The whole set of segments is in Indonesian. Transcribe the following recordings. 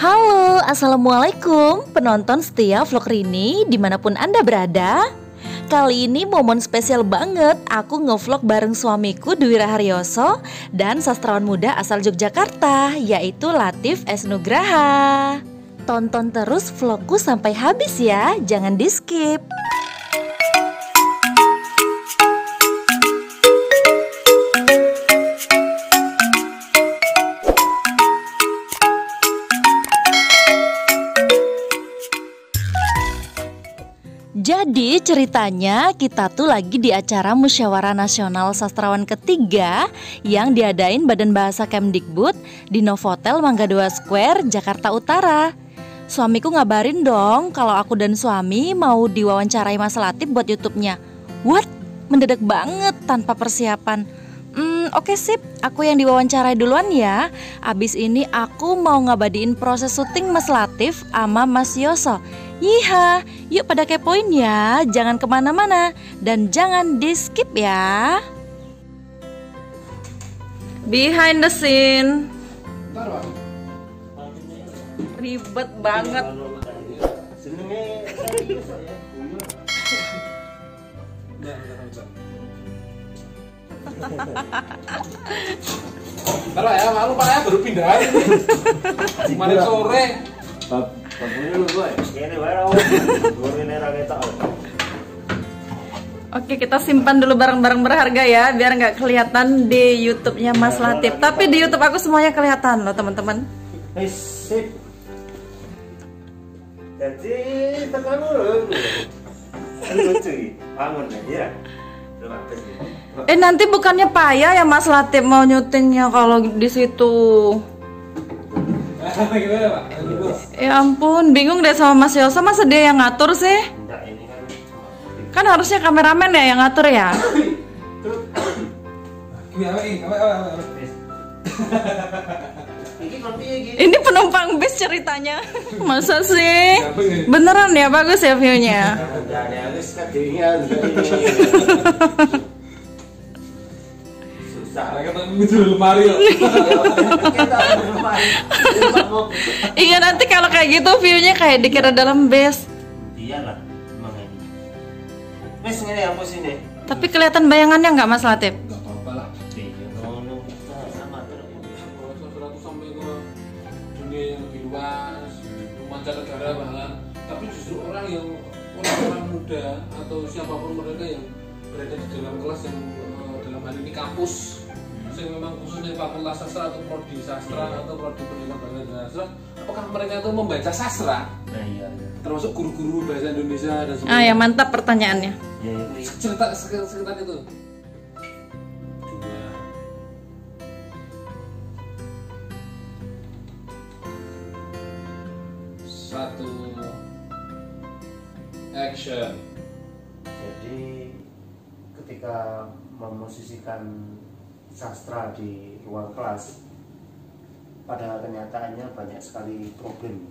Halo, Assalamualaikum penonton setia vlog Rini dimanapun Anda berada. Kali ini momen spesial banget, aku ngevlog bareng suamiku Dwi Raharyoso dan sastrawan muda asal Yogyakarta, yaitu Latif S. Nugraha. Tonton terus vlogku sampai habis ya, jangan di skip. Jadi ceritanya kita tuh lagi di acara Musyawarah Nasional Sastrawan ketiga yang diadain Badan Bahasa Kemdikbud di Novotel Mangga 2 Square, Jakarta Utara. Suamiku ngabarin dong kalau aku dan suami mau diwawancarai Mas Latif buat YouTube-nya. What? Mendadak banget tanpa persiapan. Oke sip, aku yang diwawancarai duluan ya. Abis ini aku mau ngabadiin proses syuting Mas Latif sama Mas Yoso. Yiha, yuk pada kepoin ya, jangan kemana-mana dan jangan di skip ya. Behind the scene. Ribet banget. Ntar ya, malu Pak ya, baru pindah ini. Kemarin sore. Oke, kita simpan dulu barang-barang berharga ya, biar nggak kelihatan di YouTube-nya Mas Latif. Tapi di YouTube aku semuanya kelihatan loh teman-teman. Sip. Jadi tekan dulu. Lucu, bangun ya. Nanti bukannya payah ya Mas Latif mau nyutingnya kalau di situ. Ya ampun, bingung deh sama Mas Yosa, masa dia yang ngatur sih? Kan harusnya kameramen ya yang ngatur ya. Ini penumpang bis ceritanya. Masa sih? Beneran ya, bagus ya view-nya. Iya, nanti kalau kayak gitu view-nya kayak dikira dalam base. Iyalah, emang ini. Wes ngene hapus ini. Tapi kelihatan bayangannya nggak Mas Latif? Gak apa-apa lah. Sama terus. Aku sampai ke dunia yang lebih luas, mancanegara bahkan. Tapi justru orang-orang muda atau siapapun mereka yang berada di dalam kelas yang dalam hal ini kampus, yang memang khususnya fakultas sastra atau prodi sastra atau prodi pendidikan bahasa dan sastra, apakah mereka itu membaca sastra? Nah iya. Termasuk guru-guru bahasa Indonesia dan sebagainya. Ya mantap pertanyaannya. Ya Cerita sekitar itu. Satu, action. Jadi ketika memosisikan sastra di ruang kelas, pada kenyataannya banyak sekali problem,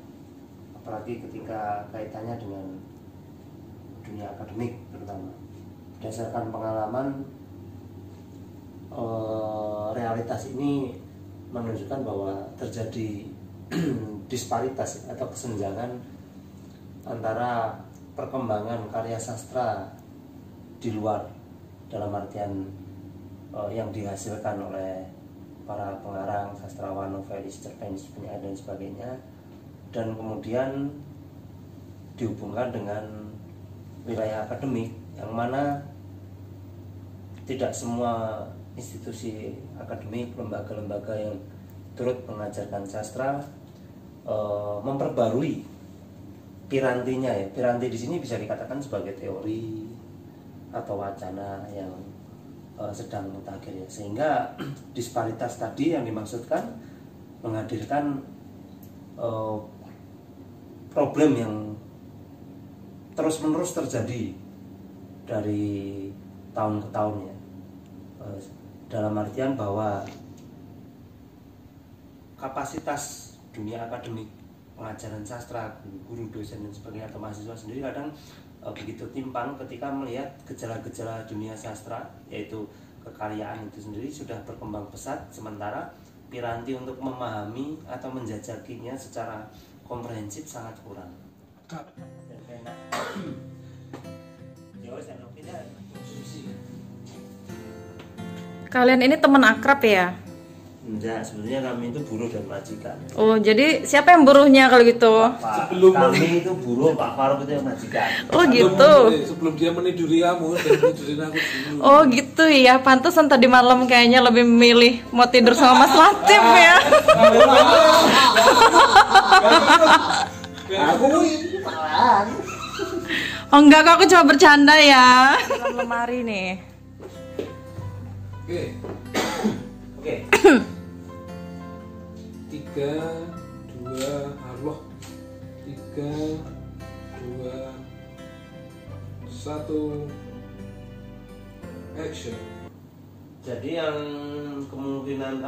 apalagi ketika kaitannya dengan dunia akademik terutama. Berdasarkan pengalaman, realitas ini menunjukkan bahwa terjadi disparitas atau kesenjangan antara perkembangan karya sastra di luar, dalam artian yang dihasilkan oleh para pengarang, sastrawan, novelis, cerpenis, penyair dan sebagainya, dan kemudian dihubungkan dengan wilayah akademik yang mana tidak semua institusi akademik, lembaga-lembaga yang turut mengajarkan sastra memperbarui pirantinya ya. Piranti di sini bisa dikatakan sebagai teori atau wacana yang sedang mutakhir ya, sehingga disparitas tadi yang dimaksudkan menghadirkan problem yang terus-menerus terjadi dari tahun ke tahun ya, dalam artian bahwa kapasitas dunia akademik, pengajaran sastra, guru, dosen dan sebagainya atau mahasiswa sendiri kadang begitu timpang ketika melihat gejala-gejala dunia sastra, yaitu kekaryaan itu sendiri sudah berkembang pesat, sementara piranti untuk memahami atau menjajakinya secara komprehensif sangat kurang. Kalian ini teman akrab ya? Enggak, sebenarnya kami itu buruh dan majikan. Oh, jadi siapa yang buruhnya kalau gitu? Kami itu buruh, Pak Faruk itu yang majikan. Oh gitu. Sebelum dia meniduri kamu, dia menidurin aku dulu. Oh gitu ya, pantesan tadi malam kayaknya lebih memilih mau tidur sama Mas Latif ya. Aku malahan. Oh enggak, kok aku cuma bercanda ya. Dalam lemari nih. Oke. 3, 2, Allah. 3, 2, 1, action. Jadi yang kemudian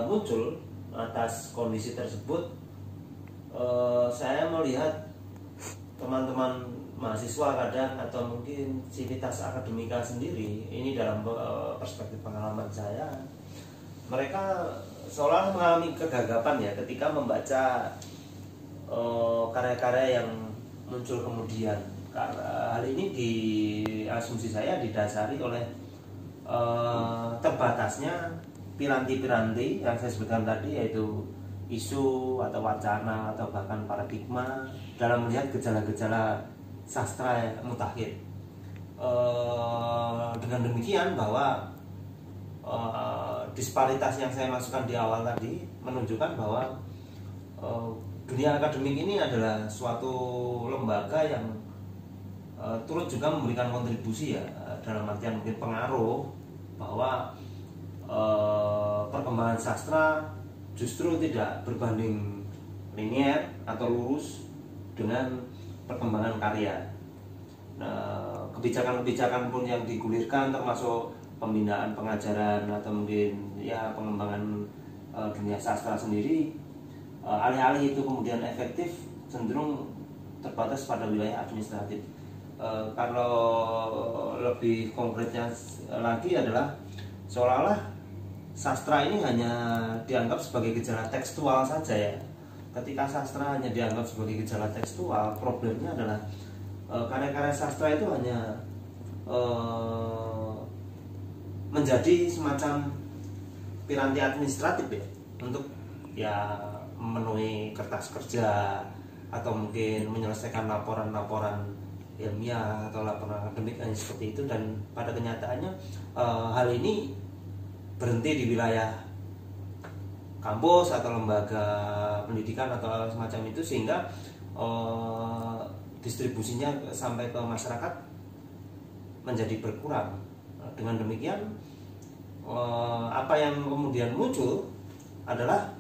muncul atas kondisi tersebut, saya melihat teman-teman mahasiswa kadang atau mungkin sivitas akademika sendiri ini dalam perspektif pengalaman saya, mereka seolah mengalami kegagapan ya ketika membaca karya-karya yang muncul kemudian. Karena hal ini di asumsi saya didasari oleh terbatasnya piranti-piranti yang saya sebutkan tadi, yaitu isu atau wacana atau bahkan paradigma dalam melihat gejala-gejala sastra mutakhir. Dengan demikian bahwa disparitas yang saya masukkan di awal tadi menunjukkan bahwa dunia akademik ini adalah suatu lembaga yang turut juga memberikan kontribusi ya, dalam artian mungkin pengaruh bahwa perkembangan sastra justru tidak berbanding linier atau lurus dengan perkembangan karya. Nah, kebijakan-kebijakan pun yang digulirkan termasuk pembinaan pengajaran atau mungkin ya pengembangan dunia sastra sendiri, alih-alih itu kemudian efektif, cenderung terbatas pada wilayah administratif. Kalau lebih konkretnya lagi adalah seolah-olah sastra ini hanya dianggap sebagai gejala tekstual saja ya. Ketika sastra hanya dianggap sebagai gejala tekstual, problemnya adalah karya-karya sastra itu hanya menjadi semacam piranti administratif ya, untuk ya memenuhi kertas kerja atau mungkin menyelesaikan laporan-laporan ilmiah atau laporan akademik seperti itu. Dan pada kenyataannya hal ini berhenti di wilayah kampus atau lembaga pendidikan atau semacam itu, sehingga distribusinya sampai ke masyarakat menjadi berkurang. Dengan demikian apa yang kemudian muncul adalah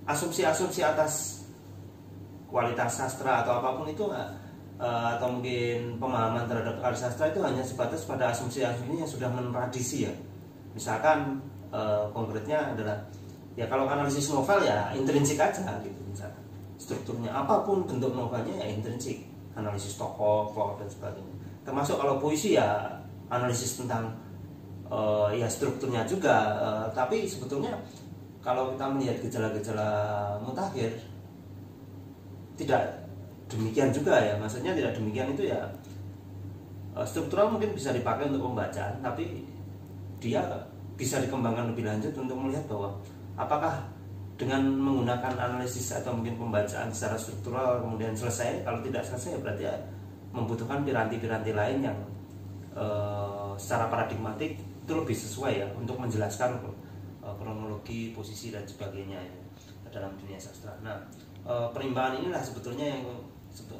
asumsi-asumsi atas kualitas sastra atau apapun itu, atau mungkin pemahaman terhadap karya sastra itu hanya sebatas pada asumsi-asumsi yang sudah mentradisi ya. Misalkan konkretnya adalah ya kalau analisis novel ya intrinsik aja gitu, misalkan strukturnya apapun bentuk novelnya ya intrinsik, analisis tokoh, plot dan sebagainya. Termasuk kalau puisi ya analisis tentang ya strukturnya juga, tapi sebetulnya kalau kita melihat gejala-gejala mutakhir tidak demikian juga ya. Maksudnya tidak demikian itu ya, struktural mungkin bisa dipakai untuk pembacaan, tapi dia bisa dikembangkan lebih lanjut untuk melihat bahwa apakah dengan menggunakan analisis atau mungkin pembacaan secara struktural kemudian selesai. Kalau tidak selesai berarti ya membutuhkan piranti-piranti lain yang secara paradigmatik itu lebih sesuai ya untuk menjelaskan kronologi, posisi dan sebagainya ya, dalam dunia sastra. Nah, perimbangan inilah sebetulnya yang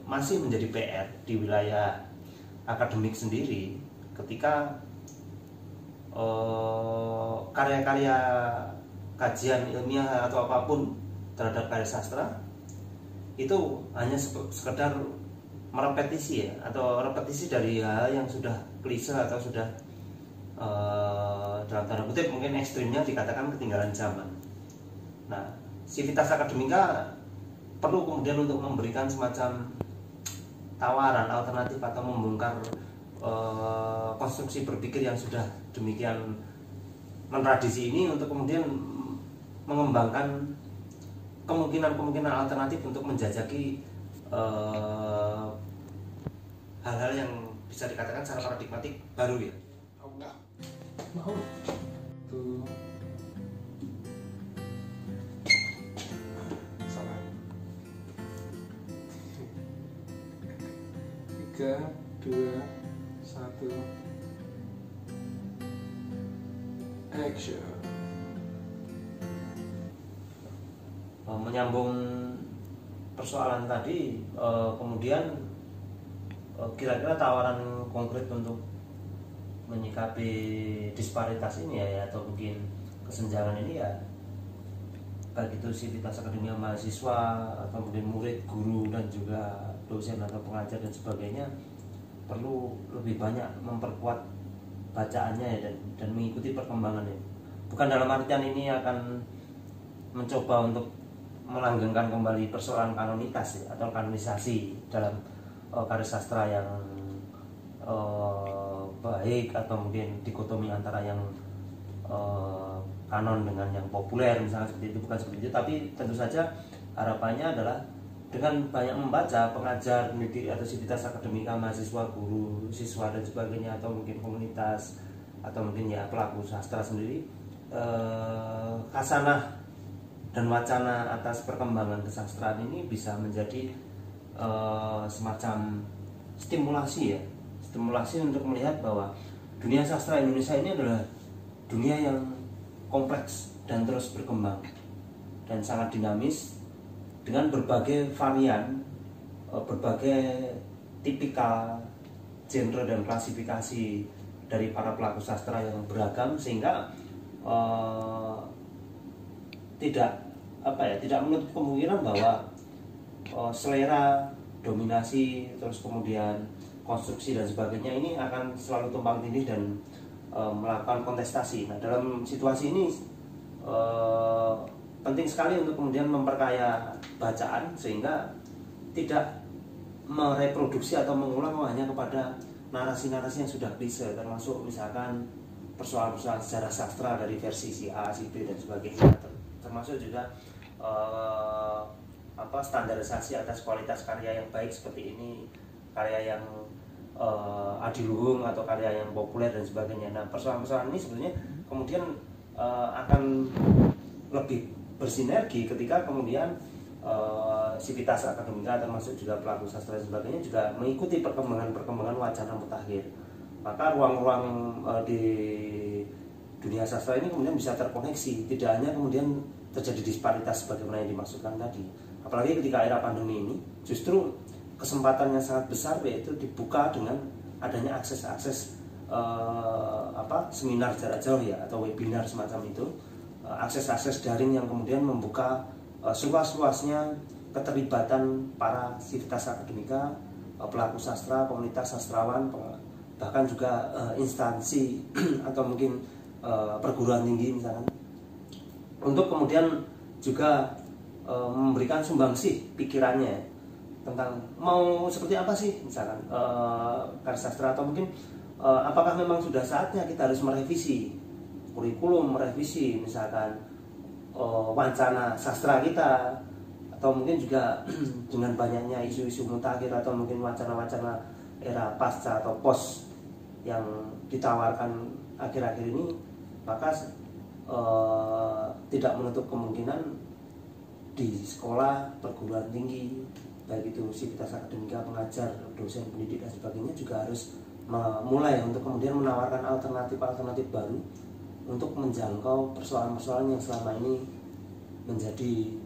masih menjadi PR di wilayah akademik sendiri, ketika karya-karya kajian ilmiah atau apapun terhadap karya sastra itu hanya sekedar merepetisi ya, atau repetisi dari hal yang sudah klise atau sudah dalam tanda kutip mungkin ekstrimnya dikatakan ketinggalan zaman. Nah, sivitas akademika perlu kemudian untuk memberikan semacam tawaran alternatif atau membongkar konstruksi berpikir yang sudah demikian mentradisi ini untuk kemudian mengembangkan kemungkinan-kemungkinan alternatif untuk menjajaki hal-hal yang bisa dikatakan secara paradigmatik baru ya. Aku nggak mau tuh salah. 3, 2, 1 action. Menyambung persoalan tadi, kemudian kira-kira tawaran konkret untuk menyikapi disparitas ini ya, atau mungkin kesenjangan ini ya, baik itu sivitas akademia mahasiswa atau kemudian murid, guru dan juga dosen atau pengajar dan sebagainya perlu lebih banyak memperkuat bacaannya ya, dan mengikuti perkembangannya. Bukan dalam artian ini akan mencoba untuk melanggengkan kembali persoalan kanonitas ya, atau kanonisasi dalam karya sastra yang baik, atau mungkin dikotomi antara yang kanon dengan yang populer misalnya seperti itu, bukan seperti itu. Tapi tentu saja harapannya adalah dengan banyak membaca, pengajar, pendidik atau sivitas akademika, mahasiswa, guru, siswa dan sebagainya, atau mungkin komunitas atau mungkin ya pelaku sastra sendiri, khasanah dan wacana atas perkembangan kesastraan ini bisa menjadi semacam stimulasi ya, stimulasi untuk melihat bahwa dunia sastra Indonesia ini adalah dunia yang kompleks dan terus berkembang dan sangat dinamis dengan berbagai varian, berbagai tipikal genre dan klasifikasi dari para pelaku sastra yang beragam, sehingga tidak menutup kemungkinan bahwa selera, dominasi, terus kemudian konstruksi dan sebagainya ini akan selalu tumpang tindih dan melakukan kontestasi. Nah, dalam situasi ini penting sekali untuk kemudian memperkaya bacaan sehingga tidak mereproduksi atau mengulang hanya kepada narasi-narasi yang sudah klise, termasuk misalkan persoalan-persoalan sejarah sastra dari versi si A, si B dan sebagainya, termasuk juga standarisasi atas kualitas karya yang baik seperti ini, karya yang adiluhung atau karya yang populer dan sebagainya. Nah, persoalan-persoalan ini sebenarnya kemudian akan lebih bersinergi ketika kemudian sivitas akademika termasuk juga pelaku sastra dan sebagainya juga mengikuti perkembangan wacana mutakhir. Maka ruang-ruang di dunia sastra ini kemudian bisa terkoneksi, tidak hanya kemudian terjadi disparitas sebagaimana yang dimaksudkan tadi. Apalagi ketika era pandemi ini, justru kesempatan yang sangat besar yaitu dibuka dengan adanya akses-akses seminar jarak jauh ya, atau webinar semacam itu, akses-akses daring yang kemudian membuka seluas-luasnya keterlibatan para sivitas akademika, pelaku sastra, komunitas sastrawan, bahkan juga instansi atau mungkin perguruan tinggi misalkan, untuk kemudian juga memberikan sumbangsih pikirannya tentang mau seperti apa sih misalkan karya sastra, atau mungkin apakah memang sudah saatnya kita harus merevisi kurikulum, merevisi misalkan wacana sastra kita, atau mungkin juga dengan banyaknya isu-isu mutakhir atau mungkin wacana-wacana era pasca atau pos yang ditawarkan akhir-akhir ini, maka tidak menutup kemungkinan di sekolah, perguruan tinggi, baik itu sivitas akademika, pengajar, dosen, pendidik dan sebagainya juga harus mulai untuk kemudian menawarkan alternatif-alternatif baru untuk menjangkau persoalan-persoalan yang selama ini menjadi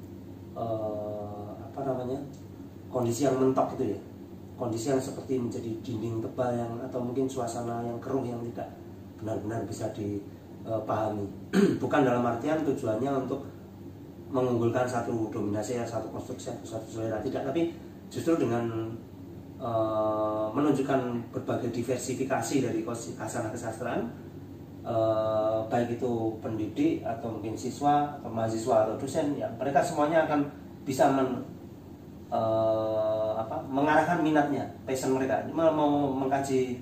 kondisi yang mentok itu ya, kondisi yang seperti menjadi dinding tebal yang, atau mungkin suasana yang keruh yang tidak benar-benar bisa dipahami. Bukan dalam artian tujuannya untuk mengunggulkan satu dominasi, satu konstruksi, satu selera, tidak, tapi justru dengan menunjukkan berbagai diversifikasi dari khasanah kesastraan, baik itu pendidik atau mungkin siswa atau mahasiswa atau dosen, ya mereka semuanya akan bisa mengarahkan minatnya, passion mereka mau mengkaji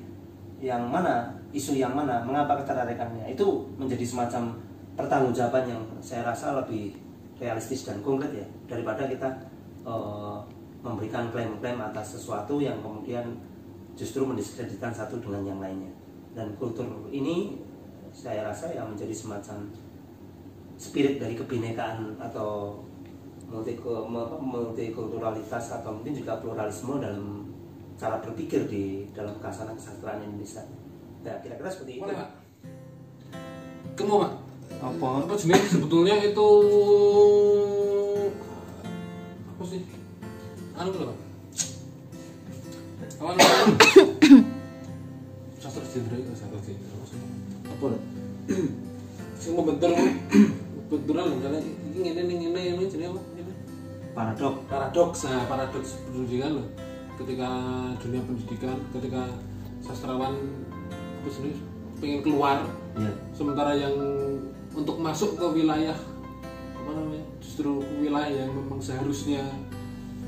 yang mana, isu yang mana, mengapa ketertarikannya, itu menjadi semacam pertanggungjawaban yang saya rasa lebih realistis dan konkret ya, daripada kita memberikan klaim-klaim atas sesuatu yang kemudian justru mendiskreditkan satu dengan yang lainnya. Dan kultur ini saya rasa yang menjadi semacam spirit dari kebinekaan atau multikulturalitas atau mungkin juga pluralisme dalam cara berpikir di dalam kasanah kesastraan Indonesia. Nah, kira-kira seperti itu. Pak. Kamu Pak? Apa jenis sebetulnya itu apa sih? Anu loh Pak. Awan sastra genre apa lho? Sing benturan misalnya ini jenis apa? Paradoks pendidikan loh. Ketika dunia pendidikan, ketika sastrawan apa sih pengen keluar, sementara yang untuk masuk ke wilayah apa namanya, justru wilayah yang memang seharusnya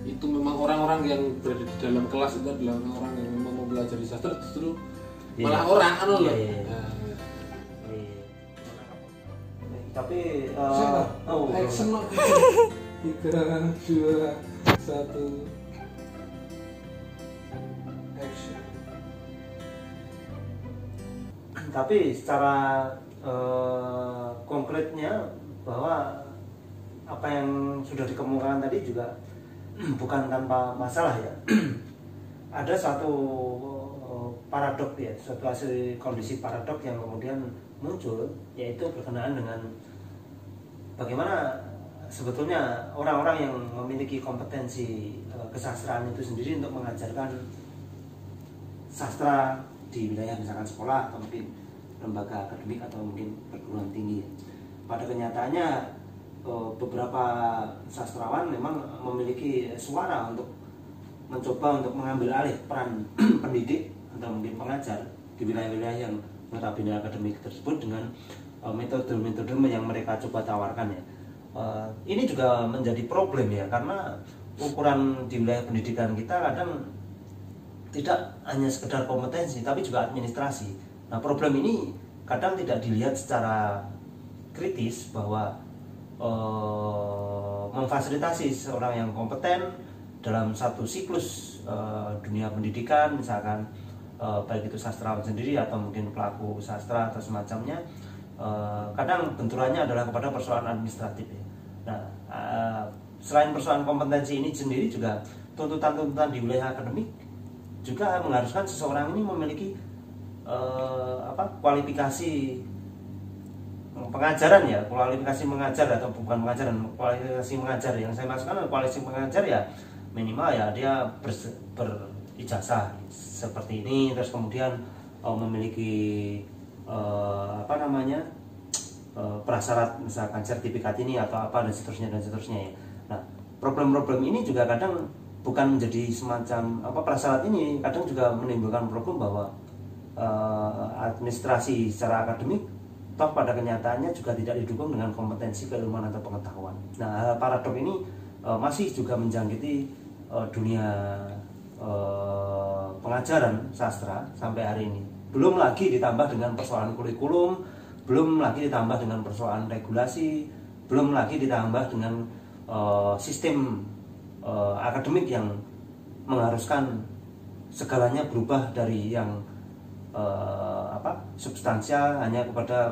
itu memang orang-orang yang berada di dalam kelas itu adalah orang-orang yang memang mempelajari sastra, justru malah orang loh. Tapi action 3, 2, 1 action. Tapi secara konkretnya bahwa apa yang sudah dikemukakan tadi juga bukan tanpa masalah ya. Ada satu paradok ya, suatu hasil kondisi paradok yang kemudian muncul, yaitu berkenaan dengan bagaimana sebetulnya orang-orang yang memiliki kompetensi kesastraan itu sendiri untuk mengajarkan sastra di wilayah misalkan sekolah atau mungkin lembaga akademik atau mungkin perguruan tinggi. Pada kenyataannya beberapa sastrawan memang memiliki suara untuk mencoba untuk mengambil alih peran pendidik atau mungkin pengajar di wilayah-wilayah yang notabene akademik tersebut dengan metode-metode yang mereka coba tawarkan ya. Ini juga menjadi problem ya, karena ukuran di wilayah pendidikan kita kadang tidak hanya sekedar kompetensi tapi juga administrasi. Nah, problem ini kadang tidak dilihat secara kritis bahwa memfasilitasi seorang yang kompeten dalam satu siklus dunia pendidikan, misalkan baik itu sastrawan sendiri atau mungkin pelaku sastra atau semacamnya, kadang benturannya adalah kepada persoalan administratif ya. Nah, selain persoalan kompetensi ini sendiri, juga tuntutan-tuntutan di wilayah akademik juga mengharuskan seseorang ini memiliki kualifikasi pengajaran ya, kualifikasi mengajar atau bukan pengajaran, kualifikasi mengajar. Yang saya maksudkan kualifikasi mengajar ya minimal ya dia berijazah seperti ini, terus kemudian memiliki prasyarat misalkan sertifikat ini atau apa dan seterusnya ya. Nah, problem-problem ini juga kadang bukan menjadi semacam prasyarat ini kadang juga menimbulkan problem bahwa administrasi secara akademik toh pada kenyataannya juga tidak didukung dengan kompetensi keilmuan atau pengetahuan. Nah, paradok ini masih juga menjangkiti dunia pengajaran sastra sampai hari ini. Belum lagi ditambah dengan persoalan kurikulum, belum lagi ditambah dengan persoalan regulasi, belum lagi ditambah dengan sistem akademik yang mengharuskan segalanya berubah dari yang substansial hanya kepada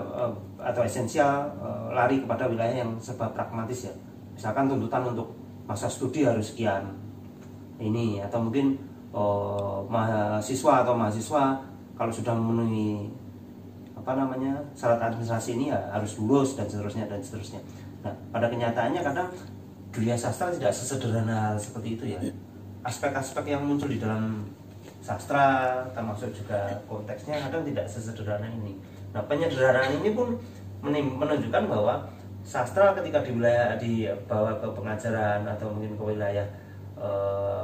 atau esensial, lari kepada wilayah yang serba pragmatis ya. Misalkan tuntutan untuk masa studi harus sekian ini, atau mungkin mahasiswa kalau sudah memenuhi syarat administrasi ini ya harus lulus dan seterusnya. Nah, pada kenyataannya kadang dunia sastra tidak sesederhana seperti itu ya. Aspek-aspek yang muncul di dalam sastra termasuk juga konteksnya kadang tidak sesederhana ini. Nah, penyederhanaan ini pun menunjukkan bahwa sastra ketika dibawa ke pengajaran atau mungkin ke wilayah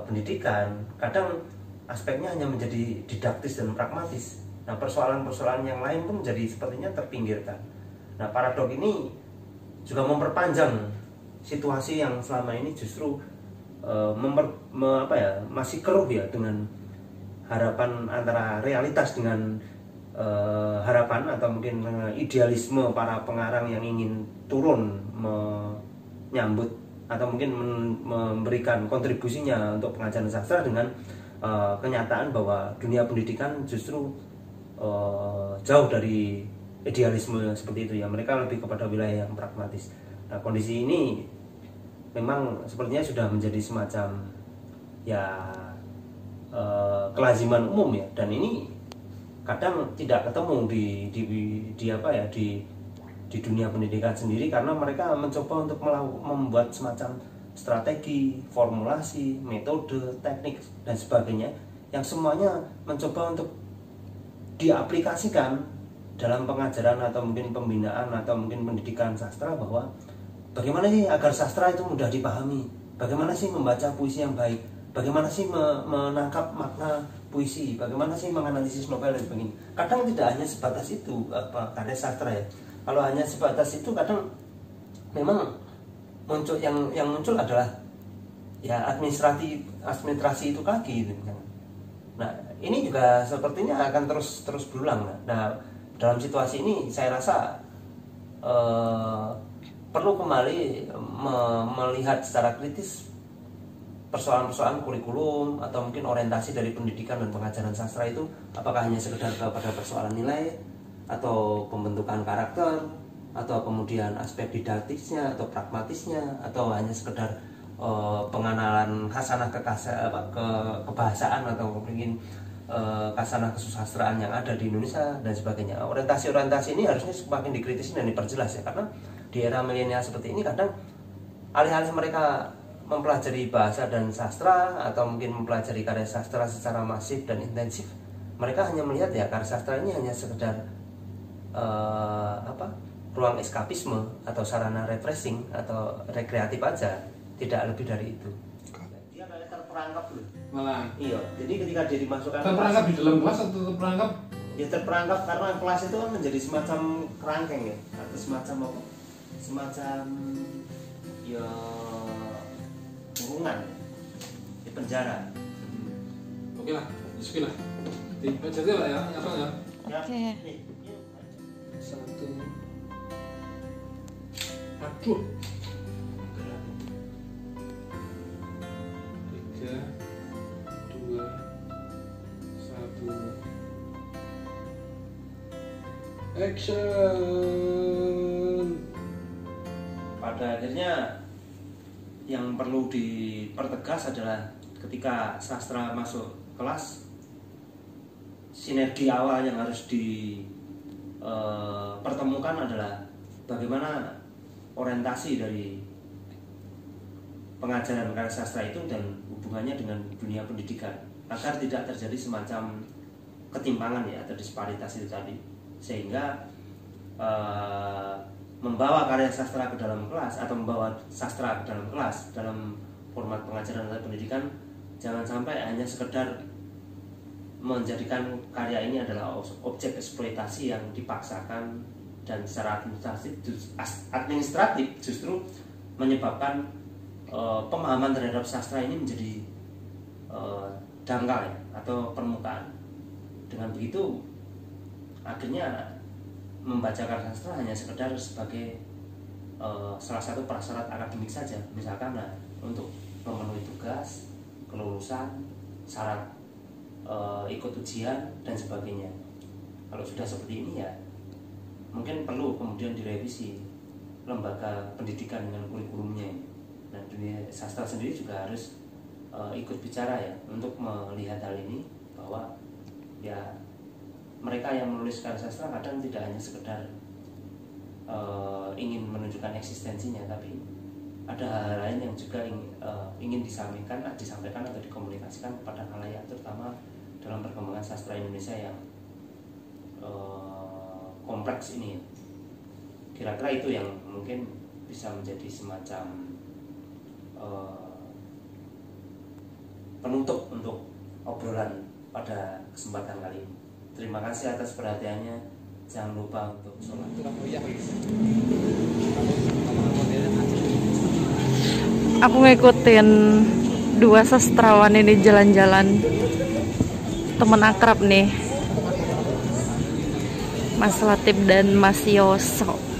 pendidikan, kadang aspeknya hanya menjadi didaktis dan pragmatis. Nah, persoalan-persoalan yang lain pun jadi sepertinya terpinggirkan. Nah, paradok ini juga memperpanjang situasi yang selama ini justru masih keruh ya, dengan harapan antara realitas dengan harapan atau mungkin idealisme para pengarang yang ingin turun menyambut atau mungkin memberikan kontribusinya untuk pengajaran sastra dengan kenyataan bahwa dunia pendidikan justru jauh dari idealisme seperti itu ya. Mereka lebih kepada wilayah yang pragmatis. Nah, kondisi ini memang sepertinya sudah menjadi semacam ya kelaziman umum ya, dan ini kadang tidak ketemu di dunia pendidikan sendiri, karena mereka mencoba untuk membuat semacam strategi, formulasi, metode, teknik dan sebagainya yang semuanya mencoba untuk diaplikasikan dalam pengajaran atau mungkin pembinaan atau mungkin pendidikan sastra, bahwa bagaimana sih agar sastra itu mudah dipahami, bagaimana sih membaca puisi yang baik, bagaimana sih menangkap makna puisi, bagaimana sih menganalisis novel dan sebagainya. Kadang tidak hanya sebatas itu karya sastra ya. Kalau hanya sebatas itu kadang memang muncul yang muncul adalah ya administrasi itu kaki gitu. Nah, ini juga sepertinya akan terus berulang. Nah, dalam situasi ini saya rasa perlu kembali melihat secara kritis persoalan-persoalan kurikulum atau mungkin orientasi dari pendidikan dan pengajaran sastra itu, apakah hanya sekedar kepada persoalan nilai atau pembentukan karakter atau kemudian aspek didaktiknya atau pragmatisnya, atau hanya sekedar pengenalan khasanah kebahasaan atau mungkin khasanah kesusastraan yang ada di Indonesia dan sebagainya. Orientasi ini harusnya semakin dikritisi dan diperjelas ya, karena di era milenial seperti ini kadang alih-alih mereka mempelajari bahasa dan sastra atau mungkin mempelajari karya sastra secara masif dan intensif, mereka hanya melihat ya karya sastra ini hanya sekedar ruang eskapisme atau sarana refreshing atau rekreatif aja, tidak lebih dari itu. Dia kayak terperangkap loh. Malah. Iya, jadi ketika dia dimasukkan terperangkap di dalam kelas atau terperangkap? Ya terperangkap karena kelas itu kan menjadi semacam kerangkeng ya, atau semacam apa? Semacam ya kurungan di penjara. Oke lah, masukin lah. Jadi lah ya, apa ya? Oke. Satu. Aduh. 3, 2, 1. Action. Pada akhirnya yang perlu dipertegas adalah ketika sastra masuk kelas, sinergi awal yang harus dipertemukan adalah bagaimana orientasi dari pengajaran karya sastra itu dan hubungannya dengan dunia pendidikan, agar tidak terjadi semacam ketimpangan ya atau disparitas itu tadi, sehingga membawa karya sastra ke dalam kelas atau membawa sastra ke dalam kelas dalam format pengajaran atau pendidikan jangan sampai hanya sekedar menjadikan karya ini adalah objek eksploitasi yang dipaksakan dan secara administratif justru menyebabkan pemahaman terhadap sastra ini menjadi dangkal ya, atau permukaan. Dengan begitu akhirnya membaca karya sastra hanya sekedar sebagai salah satu prasyarat akademik saja, misalkan untuk memenuhi tugas, kelulusan, syarat ikut ujian dan sebagainya. Kalau sudah seperti ini ya mungkin perlu kemudian direvisi lembaga pendidikan dengan kurikulumnya. Nah, dunia sastra sendiri juga harus ikut bicara ya untuk melihat hal ini, bahwa ya mereka yang menulis karya sastra kadang tidak hanya sekedar ingin menunjukkan eksistensinya, tapi ada hal lain yang juga ingin disampaikan atau dikomunikasikan kepada khalayak, terutama dalam perkembangan sastra Indonesia yang kompleks ini. Kira-kira itu yang mungkin bisa menjadi semacam penutup untuk obrolan pada kesempatan kali ini. Terima kasih atas perhatiannya. Jangan lupa untuk sholat. Aku ngikutin dua sastrawan ini jalan-jalan, teman akrab nih. Mas Latif dan Mas Yoso.